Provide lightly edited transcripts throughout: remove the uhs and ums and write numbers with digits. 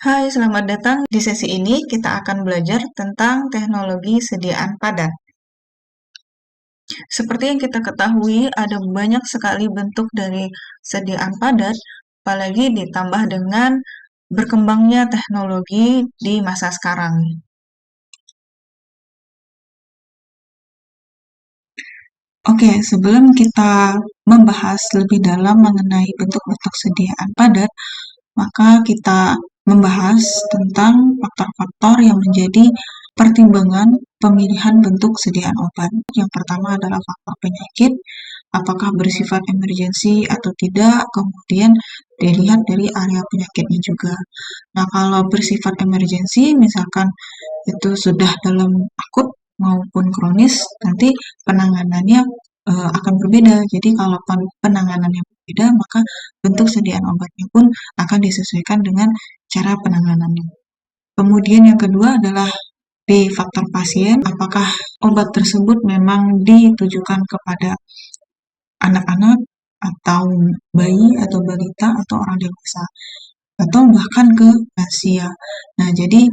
Hai, selamat datang. Di sesi ini kita akan belajar tentang teknologi sediaan padat. Seperti yang kita ketahui, ada banyak sekali bentuk dari sediaan padat, apalagi ditambah dengan berkembangnya teknologi di masa sekarang. Oke, sebelum kita membahas lebih dalam mengenai bentuk-bentuk sediaan padat, maka kita membahas tentang faktor-faktor yang menjadi pertimbangan pemilihan bentuk sediaan obat. Yang pertama adalah faktor penyakit, apakah bersifat emergensi atau tidak, kemudian dilihat dari area penyakitnya juga. Nah, kalau bersifat emergensi, misalkan itu sudah dalam akut maupun kronis, nanti penanganannya akan berbeda. Jadi kalau penanganannya berbeda, maka bentuk sediaan obatnya pun akan disesuaikan dengan cara penanganannya. Kemudian yang kedua adalah di faktor pasien, apakah obat tersebut memang ditujukan kepada anak-anak atau bayi atau balita atau orang dewasa atau bahkan ke lansia. Nah, jadi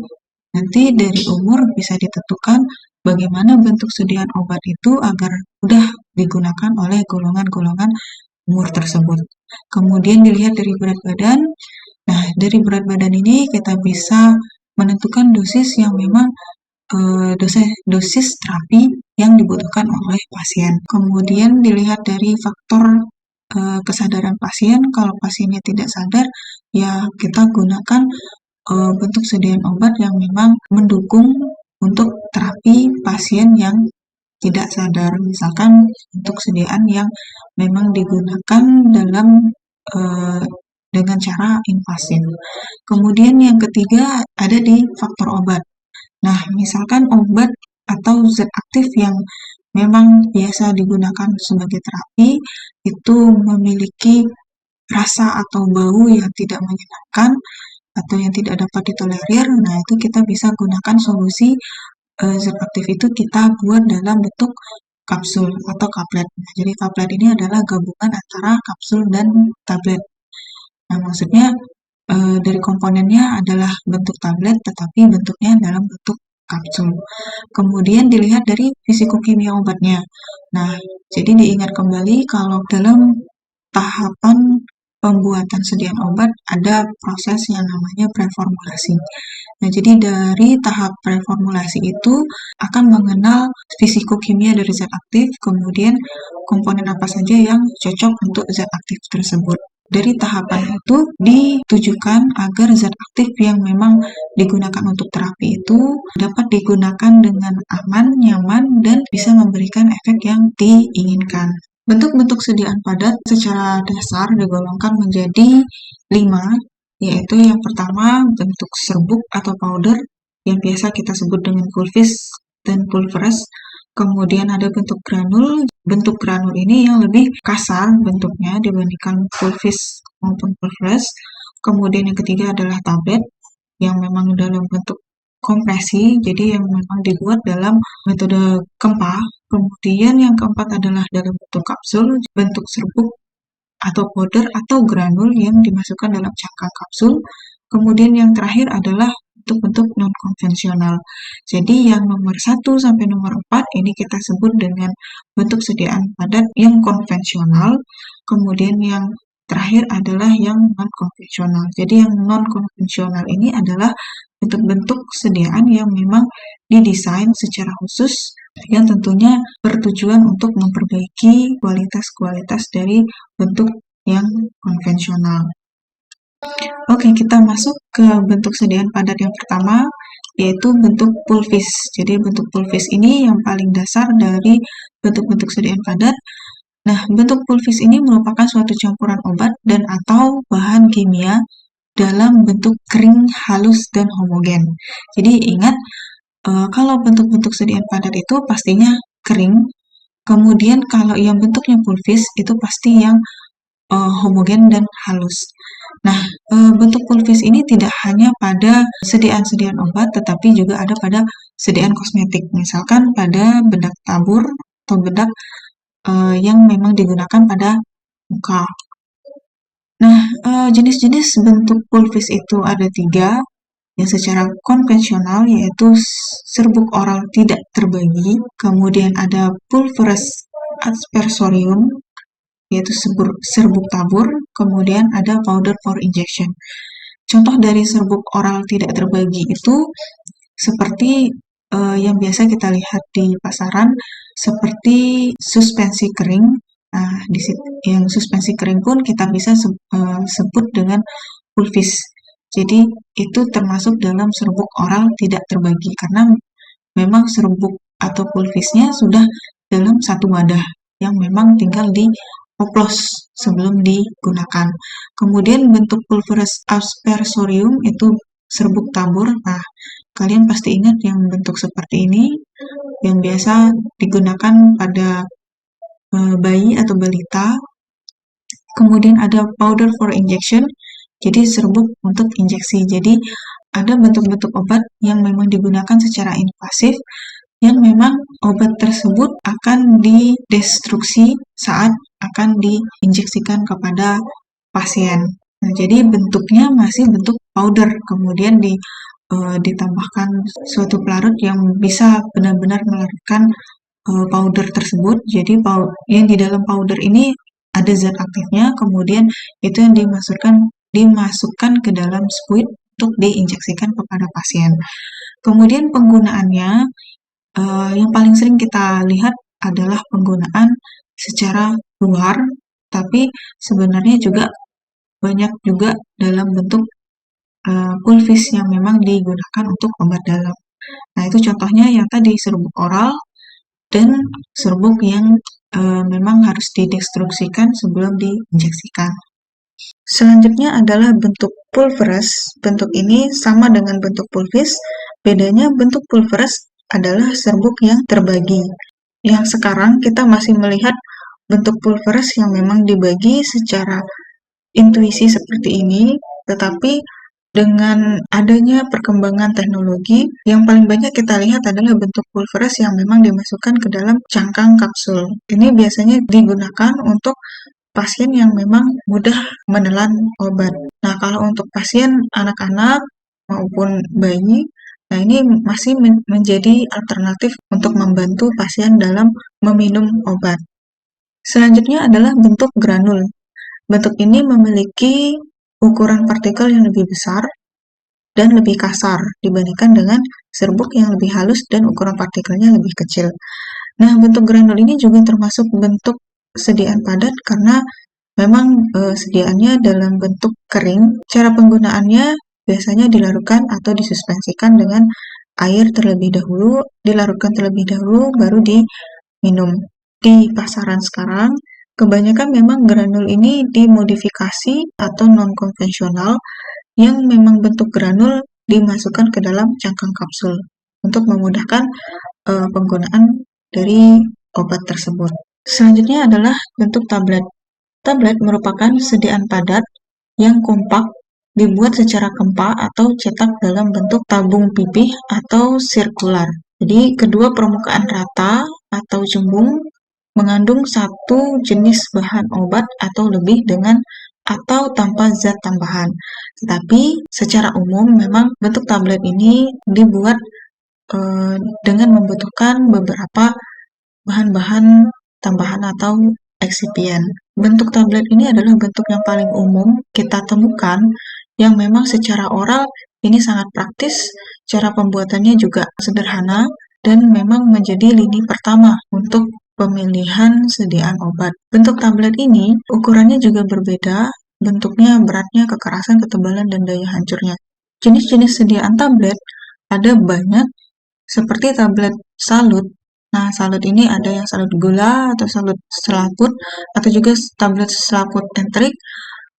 nanti dari umur bisa ditentukan bagaimana bentuk sediaan obat itu agar mudah digunakan oleh golongan-golongan umur tersebut. Kemudian dilihat dari berat badan. Nah, dari berat badan ini kita bisa menentukan dosis yang memang dosis terapi yang dibutuhkan oleh pasien. Kemudian dilihat dari faktor kesadaran pasien. Kalau pasiennya tidak sadar, ya kita gunakan bentuk sediaan obat yang memang mendukung untuk terapi pasien yang tidak sadar. Misalkan untuk sediaan yang memang digunakan dalam eh, dengan cara invasif. Kemudian yang ketiga ada di faktor obat. Nah, misalkan obat atau zat aktif yang memang biasa digunakan sebagai terapi itu memiliki rasa atau bau yang tidak menyenangkan atau yang tidak dapat ditolerir. Nah, itu kita bisa gunakan solusi zat aktif itu kita buat dalam bentuk kapsul atau kaplet. Nah, jadi kaplet ini adalah gabungan antara kapsul dan tablet. Nah, maksudnya dari komponennya adalah bentuk tablet, tetapi bentuknya dalam bentuk kapsul. Kemudian dilihat dari fisikokimia obatnya. Nah, jadi diingat kembali kalau dalam tahapan pembuatan sediaan obat ada proses yang namanya preformulasi. Nah, jadi dari tahap preformulasi itu akan mengenal fisikokimia dari zat aktif, kemudian komponen apa saja yang cocok untuk zat aktif tersebut. Dari tahapan itu ditujukan agar zat aktif yang memang digunakan untuk terapi itu dapat digunakan dengan aman, nyaman, dan bisa memberikan efek yang diinginkan. Bentuk-bentuk sediaan padat secara dasar digolongkan menjadi 5, yaitu yang pertama bentuk serbuk atau powder yang biasa kita sebut dengan pulvis dan pulveres. Kemudian ada bentuk granul. Bentuk granul ini yang lebih kasar bentuknya dibandingkan pulvis maupun pulveres. Kemudian yang ketiga adalah tablet yang memang dalam bentuk kompresi, jadi yang memang dibuat dalam metode Kempa. Kemudian yang keempat adalah dalam bentuk kapsul, bentuk serbuk atau powder atau granul yang dimasukkan dalam cangkang kapsul. Kemudian yang terakhir adalah bentuk-bentuk non-konvensional. Jadi yang nomor 1 sampai nomor 4 ini kita sebut dengan bentuk sediaan padat yang konvensional. Kemudian yang terakhir adalah yang non-konvensional. Jadi yang non-konvensional ini adalah bentuk-bentuk sediaan yang memang didesain secara khusus yang tentunya bertujuan untuk memperbaiki kualitas-kualitas dari bentuk yang konvensional. Oke, kita masuk ke bentuk sediaan padat yang pertama, yaitu bentuk pulvis. Jadi bentuk pulvis ini yang paling dasar dari bentuk-bentuk sediaan padat. Nah, bentuk pulvis ini merupakan suatu campuran obat dan atau bahan kimia dalam bentuk kering, halus, dan homogen. Jadi ingat, kalau bentuk-bentuk sediaan padat itu pastinya kering. Kemudian kalau yang bentuknya pulvis itu pasti yang homogen dan halus. Nah, bentuk pulvis ini tidak hanya pada sediaan-sediaan obat, tetapi juga ada pada sediaan kosmetik. Misalkan pada bedak tabur atau bedak yang memang digunakan pada muka. Nah, jenis-jenis bentuk pulvis itu ada 3, yang secara konvensional yaitu serbuk oral tidak terbagi, kemudian ada pulverus aspersorium yaitu serbuk tabur, kemudian ada powder for injection. Contoh dari serbuk oral tidak terbagi itu seperti yang biasa kita lihat di pasaran, seperti suspensi kering. Nah, yang suspensi kering pun kita bisa sebut dengan pulvis. Jadi itu termasuk dalam serbuk oral tidak terbagi karena memang serbuk atau pulvisnya sudah dalam satu wadah yang memang tinggal dioplos sebelum digunakan. Kemudian bentuk pulverus aspersorium itu serbuk tabur. Nah, kalian pasti ingat yang bentuk seperti ini yang biasa digunakan pada bayi atau balita. Kemudian ada powder for injection, jadi serbuk untuk injeksi. Jadi ada bentuk-bentuk obat yang memang digunakan secara invasif, yang memang obat tersebut akan didestruksi saat akan diinjeksikan kepada pasien. Nah, jadi bentuknya masih bentuk powder, kemudian ditambahkan suatu pelarut yang bisa benar-benar melarutkan powder tersebut. Jadi yang di dalam powder ini ada zat aktifnya, kemudian itu yang dimasukkan ke dalam spuit untuk diinjeksikan kepada pasien. Kemudian penggunaannya yang paling sering kita lihat adalah penggunaan secara luar, tapi sebenarnya juga banyak juga dalam bentuk pulvis yang memang digunakan untuk obat dalam. Nah, itu contohnya yang tadi serbuk oral dan serbuk yang memang harus didestruksikan sebelum diinjeksikan. Selanjutnya adalah bentuk pulverus. Bentuk ini sama dengan bentuk pulvis, bedanya bentuk pulverus adalah serbuk yang terbagi. Yang sekarang kita masih melihat bentuk pulverus yang memang dibagi secara intuisi seperti ini, tetapi dengan adanya perkembangan teknologi, yang paling banyak kita lihat adalah bentuk pulverus yang memang dimasukkan ke dalam cangkang kapsul. Ini biasanya digunakan untuk pasien yang memang mudah menelan obat. Nah, kalau untuk pasien anak-anak maupun bayi, nah ini masih menjadi alternatif untuk membantu pasien dalam meminum obat. Selanjutnya adalah bentuk granul. Bentuk ini memiliki ukuran partikel yang lebih besar dan lebih kasar dibandingkan dengan serbuk yang lebih halus dan ukuran partikelnya lebih kecil. Nah, bentuk granul ini juga termasuk bentuk sediaan padat karena memang sediaannya dalam bentuk kering. Cara penggunaannya biasanya dilarutkan atau disuspensikan dengan air terlebih dahulu, dilarutkan terlebih dahulu, baru diminum. Di pasaran sekarang, kebanyakan memang granul ini dimodifikasi atau non-konvensional yang memang bentuk granul dimasukkan ke dalam cangkang kapsul untuk memudahkan penggunaan dari obat tersebut. Selanjutnya adalah bentuk tablet. Tablet merupakan sediaan padat yang kompak dibuat secara kempa atau cetak dalam bentuk tabung pipih atau sirkular. Jadi kedua permukaan rata atau cembung mengandung satu jenis bahan obat atau lebih dengan atau tanpa zat tambahan. Tetapi secara umum memang bentuk tablet ini dibuat dengan membutuhkan beberapa bahan-bahan tambahan atau eksipien. Bentuk tablet ini adalah bentuk yang paling umum kita temukan yang memang secara oral ini sangat praktis, cara pembuatannya juga sederhana, dan memang menjadi lini pertama untuk pemilihan sediaan obat. Bentuk tablet ini ukurannya juga berbeda, bentuknya, beratnya, kekerasan, ketebalan, dan daya hancurnya. Jenis-jenis sediaan tablet ada banyak, seperti tablet salut. Nah, salut ini ada yang salut gula atau salut selaput, atau juga tablet selaput entrik.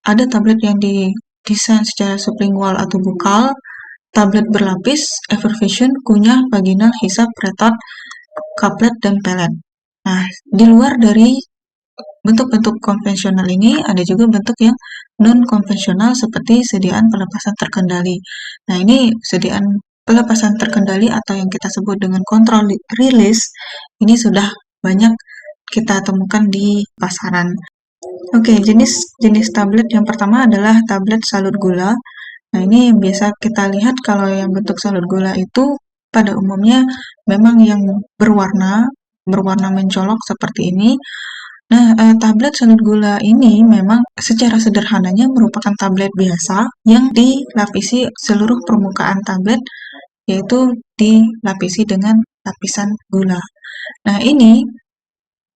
Ada tablet yang didesain secara sublingual atau bukal, tablet berlapis, effervescent, kunyah, vaginal, hisap, retort, kaplet, dan pelet. Nah, di luar dari bentuk-bentuk konvensional ini, ada juga bentuk yang non-konvensional seperti sediaan pelepasan terkendali. Nah, ini sediaan pelepasan terkendali atau yang kita sebut dengan kontrol release, ini sudah banyak kita temukan di pasaran. Oke, jenis tablet yang pertama adalah tablet salut gula. Nah, ini biasa kita lihat kalau yang bentuk salut gula itu pada umumnya memang yang berwarna mencolok seperti ini. Nah, tablet salut gula ini memang secara sederhananya merupakan tablet biasa yang dilapisi seluruh permukaan tablet, yaitu dilapisi dengan lapisan gula. Nah, ini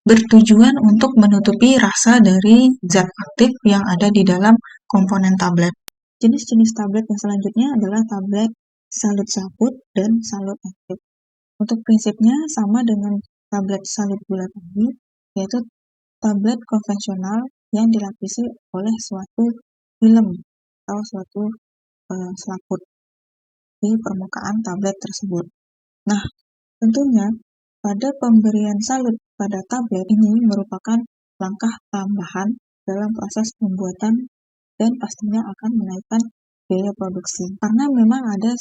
bertujuan untuk menutupi rasa dari zat aktif yang ada di dalam komponen tablet. Jenis-jenis tablet yang selanjutnya adalah tablet salut saput dan salut aktif. Untuk prinsipnya sama dengan tablet salut gula tadi, yaitu tablet konvensional yang dilapisi oleh suatu film atau suatu selaput di permukaan tablet tersebut. Nah, tentunya pada pemberian salut pada tablet ini merupakan langkah tambahan dalam proses pembuatan dan pastinya akan menaikkan biaya produksi. Karena memang ada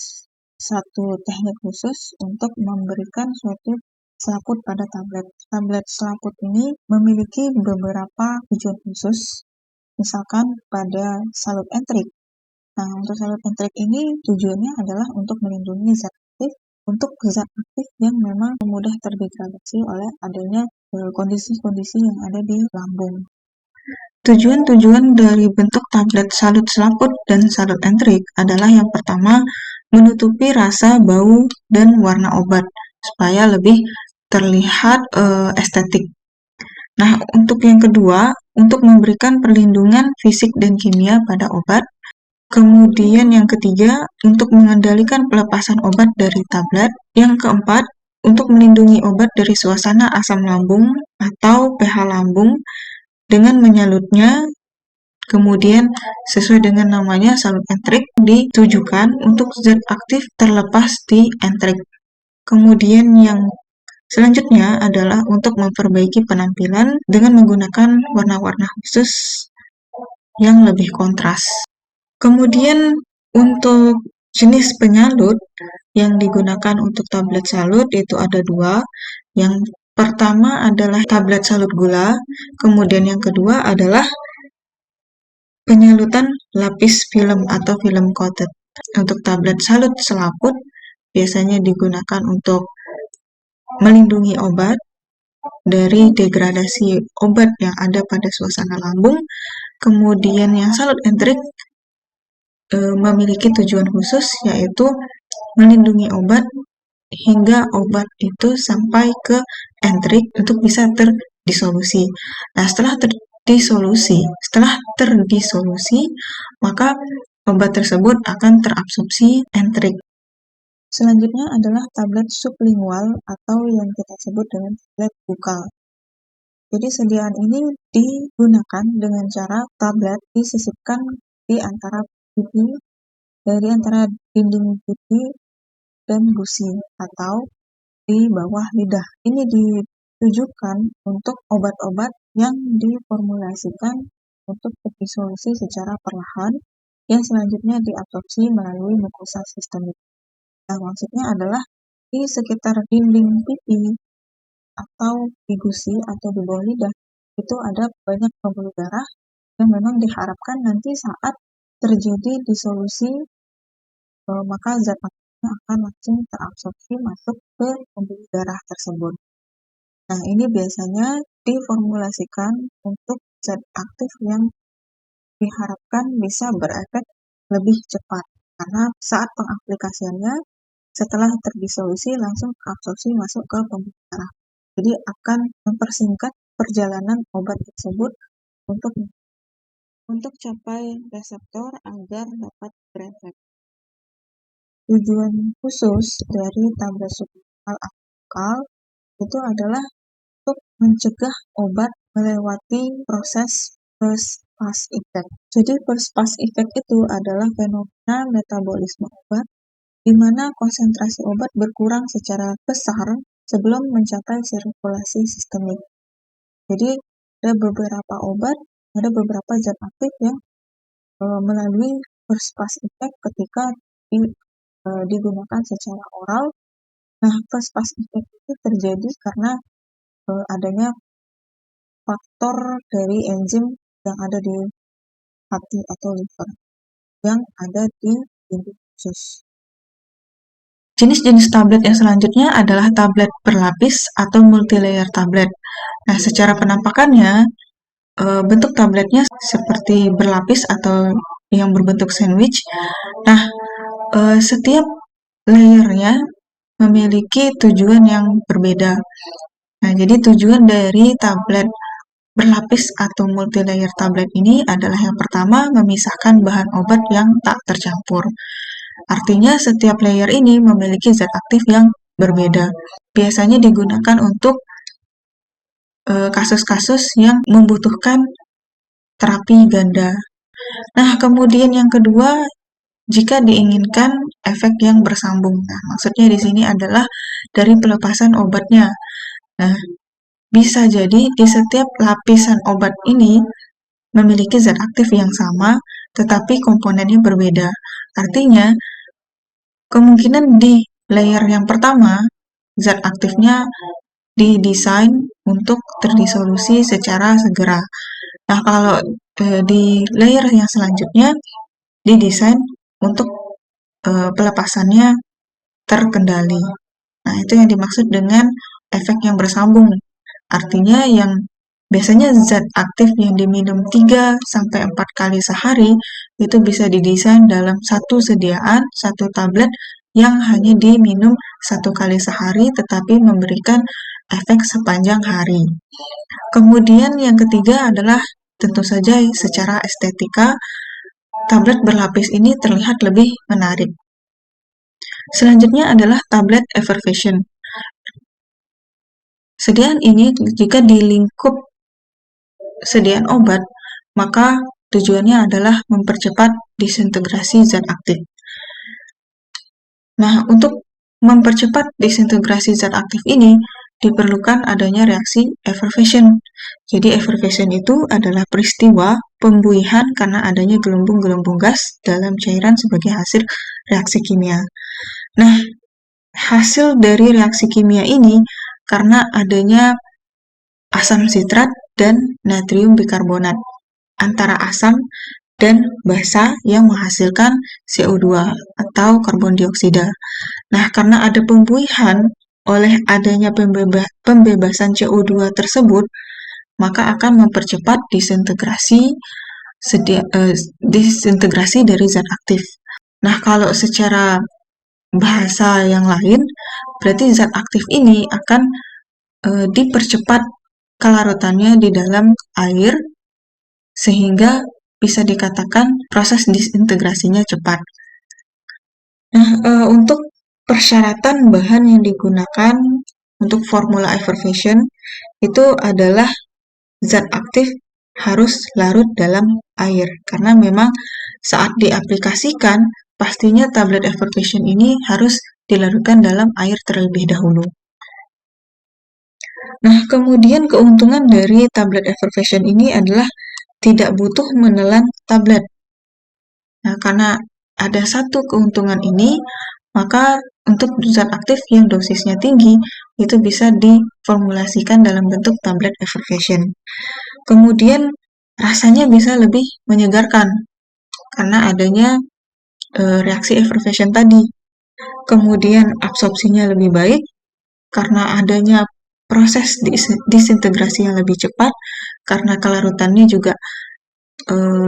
satu teknik khusus untuk memberikan suatu selaput pada tablet. Tablet selaput ini memiliki beberapa tujuan khusus, misalkan pada salut entrik. Nah, untuk salut entrik ini tujuannya adalah untuk melindungi zat aktif, untuk zat aktif yang memang mudah terdegradasi oleh adanya kondisi-kondisi yang ada di lambung. Tujuan-tujuan dari bentuk tablet salut selaput dan salut entrik adalah yang pertama, menutupi rasa, bau, dan warna obat supaya lebih terlihat estetik. Nah, untuk yang kedua, untuk memberikan perlindungan fisik dan kimia pada obat. Kemudian yang ketiga, untuk mengendalikan pelepasan obat dari tablet. Yang keempat, untuk melindungi obat dari suasana asam lambung atau pH lambung dengan menyalutnya. Kemudian sesuai dengan namanya salut entrik ditujukan untuk zat aktif terlepas di entrik. Kemudian yang selanjutnya adalah untuk memperbaiki penampilan dengan menggunakan warna-warna khusus yang lebih kontras. Kemudian untuk jenis penyalut yang digunakan untuk tablet salut itu ada dua. Yang pertama adalah tablet salut gula, kemudian yang kedua adalah penyalutan lapis film atau film coated. Untuk tablet salut selaput biasanya digunakan untuk melindungi obat dari degradasi obat yang ada pada suasana lambung. Kemudian yang salut entrik memiliki tujuan khusus, yaitu melindungi obat hingga obat itu sampai ke entrik untuk bisa terdisolusi. Nah, setelah terdisolusi, maka obat tersebut akan terabsorpsi entrik. Selanjutnya adalah tablet sublingual atau yang kita sebut dengan tablet bukal. Jadi sediaan ini digunakan dengan cara tablet disisipkan di antara pipi, dari antara dinding pipi dan gusi atau di bawah lidah. Ini ditujukan untuk obat-obat yang diformulasikan untuk terdisolusi secara perlahan yang selanjutnya diabsorpsi melalui mukosa sistemik. Nah, maksudnya adalah di sekitar dinding pipi atau di gusi atau di bawah lidah itu ada banyak pembuluh darah yang memang diharapkan nanti saat terjadi disolusi maka zat aktifnya akan langsung terabsorpsi masuk ke pembuluh darah tersebut. Nah, ini biasanya diformulasikan untuk zat aktif yang diharapkan bisa berefek lebih cepat karena saat pengaplikasiannya setelah terdisolusi langsung terabsorpsi masuk ke pembuluh darah. Jadi akan mempersingkat perjalanan obat tersebut untuk capai reseptor agar dapat berefek. Tujuan khusus dari tablet sublingual atau bukal itu adalah untuk mencegah obat melewati proses first pass effect. Jadi first pass effect itu adalah fenomena metabolisme obat di mana konsentrasi obat berkurang secara besar sebelum mencapai sirkulasi sistemik. Jadi ada beberapa zat aktif yang melalui first pass effect ketika digunakan secara oral. Nah, first pass effect itu terjadi karena adanya faktor dari enzim yang ada di hati atau liver. yang ada di dinding usus. Jenis-jenis tablet yang selanjutnya adalah tablet berlapis atau multilayer tablet. Nah, secara penampakannya, bentuk tabletnya seperti berlapis atau yang berbentuk sandwich. Nah, setiap layernya memiliki tujuan yang berbeda. Nah, jadi tujuan dari tablet berlapis atau multilayer tablet ini adalah yang pertama, memisahkan bahan obat yang tak tercampur. Artinya setiap layer ini memiliki zat aktif yang berbeda. Biasanya digunakan untuk kasus-kasus yang membutuhkan terapi ganda. Nah, kemudian yang kedua, jika diinginkan efek yang bersambung. Nah, maksudnya di sini adalah dari pelepasan obatnya. Nah, bisa jadi di setiap lapisan obat ini memiliki zat aktif yang sama, tetapi komponennya berbeda. Artinya, kemungkinan di layer yang pertama, zat aktifnya didesain untuk terdisolusi secara segera. Nah, kalau di layer yang selanjutnya, didesain untuk pelepasannya terkendali. Nah, itu yang dimaksud dengan efek yang bersambung. Artinya yang biasanya zat aktif yang diminum 3-4 kali sehari itu bisa didesain dalam satu sediaan, satu tablet yang hanya diminum 1 kali sehari tetapi memberikan efek sepanjang hari. Kemudian yang ketiga adalah tentu saja secara estetika, tablet berlapis ini terlihat lebih menarik. Selanjutnya adalah tablet effervescent. Sediaan ini jika di lingkup sediaan obat, maka tujuannya adalah mempercepat disintegrasi zat aktif. Nah, untuk mempercepat disintegrasi zat aktif ini, diperlukan adanya reaksi effervescent. Jadi effervescent itu adalah peristiwa pembuihan karena adanya gelembung-gelembung gas dalam cairan sebagai hasil reaksi kimia. Nah, hasil dari reaksi kimia ini karena adanya asam sitrat dan natrium bikarbonat antara asam dan basa yang menghasilkan CO2 atau karbon dioksida. Nah, karena ada pembuihan oleh adanya pembebasan CO2 tersebut, maka akan mempercepat disintegrasi dari zat aktif. Nah, kalau secara bahasa yang lain, berarti zat aktif ini akan dipercepat kelarutannya di dalam air sehingga bisa dikatakan proses disintegrasinya cepat. Nah, untuk persyaratan bahan yang digunakan untuk formula effervescent itu adalah zat aktif harus larut dalam air karena memang saat diaplikasikan pastinya tablet effervescent ini harus dilarutkan dalam air terlebih dahulu. Nah, kemudian keuntungan dari tablet effervescent ini adalah tidak butuh menelan tablet. Nah, karena ada satu keuntungan ini, maka untuk zat aktif yang dosisnya tinggi, itu bisa diformulasikan dalam bentuk tablet effervescent. Kemudian, rasanya bisa lebih menyegarkan, karena adanya reaksi effervescent tadi. Kemudian, absorpsinya lebih baik, karena adanya proses disintegrasi yang lebih cepat, karena kelarutannya juga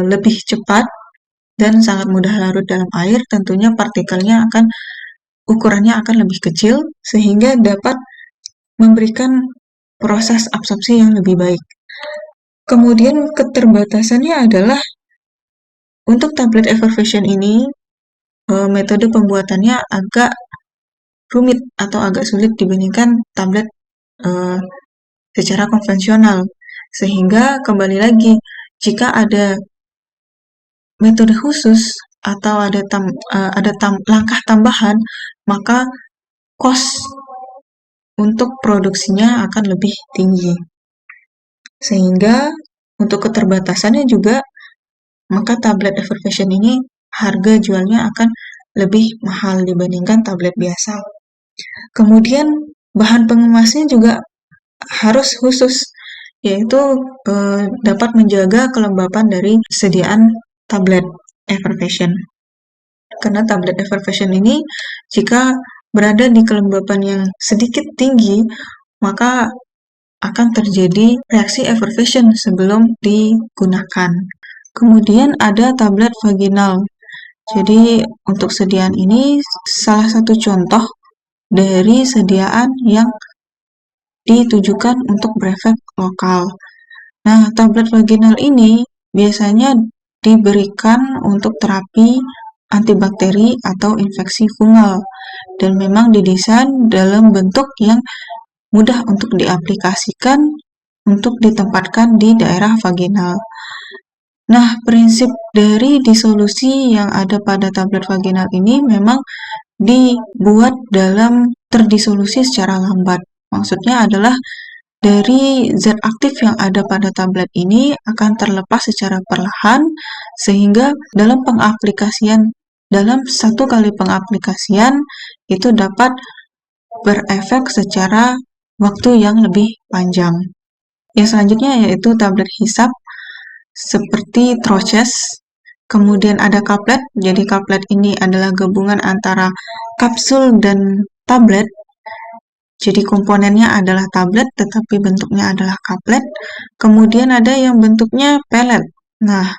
lebih cepat, dan sangat mudah larut dalam air, tentunya partikelnya ukurannya akan lebih kecil, sehingga dapat memberikan proses absorpsi yang lebih baik. Kemudian keterbatasannya adalah, untuk tablet effervescent ini, metode pembuatannya agak rumit atau agak sulit dibandingkan tablet secara konvensional. Sehingga kembali lagi, jika ada metode khusus atau ada langkah tambahan, maka cost untuk produksinya akan lebih tinggi. Sehingga untuk keterbatasannya juga, maka tablet effervescent ini harga jualnya akan lebih mahal dibandingkan tablet biasa. Kemudian bahan pengemasnya juga harus khusus, yaitu dapat menjaga kelembapan dari sediaan tablet. effervescent. Karena tablet effervescent ini jika berada di kelembapan yang sedikit tinggi, maka akan terjadi reaksi effervescent sebelum digunakan. Kemudian ada tablet vaginal. Jadi untuk sediaan ini salah satu contoh dari sediaan yang ditujukan untuk berefek lokal. Nah, tablet vaginal ini biasanya diberikan untuk terapi antibakteri atau infeksi fungal dan memang didesain dalam bentuk yang mudah untuk diaplikasikan untuk ditempatkan di daerah vaginal. Nah, prinsip dari disolusi yang ada pada tablet vaginal ini memang dibuat dalam terdisolusi secara lambat. Maksudnya adalah dari zat aktif yang ada pada tablet ini akan terlepas secara perlahan sehingga dalam satu kali pengaplikasian itu dapat berefek secara waktu yang lebih panjang. Yang selanjutnya yaitu tablet hisap seperti Troches. Kemudian ada kaplet. Jadi kaplet ini adalah gabungan antara kapsul dan tablet. Jadi komponennya adalah tablet tetapi bentuknya adalah kaplet. Kemudian ada yang bentuknya pelet. Nah,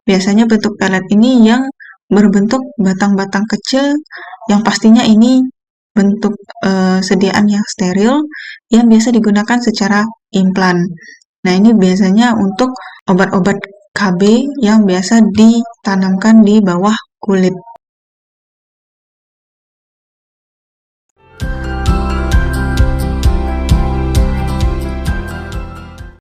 biasanya bentuk pelet ini yang berbentuk batang-batang kecil yang pastinya ini bentuk sediaan yang steril yang biasa digunakan secara implan. Nah, ini biasanya untuk obat-obat KB yang biasa ditanamkan di bawah kulit.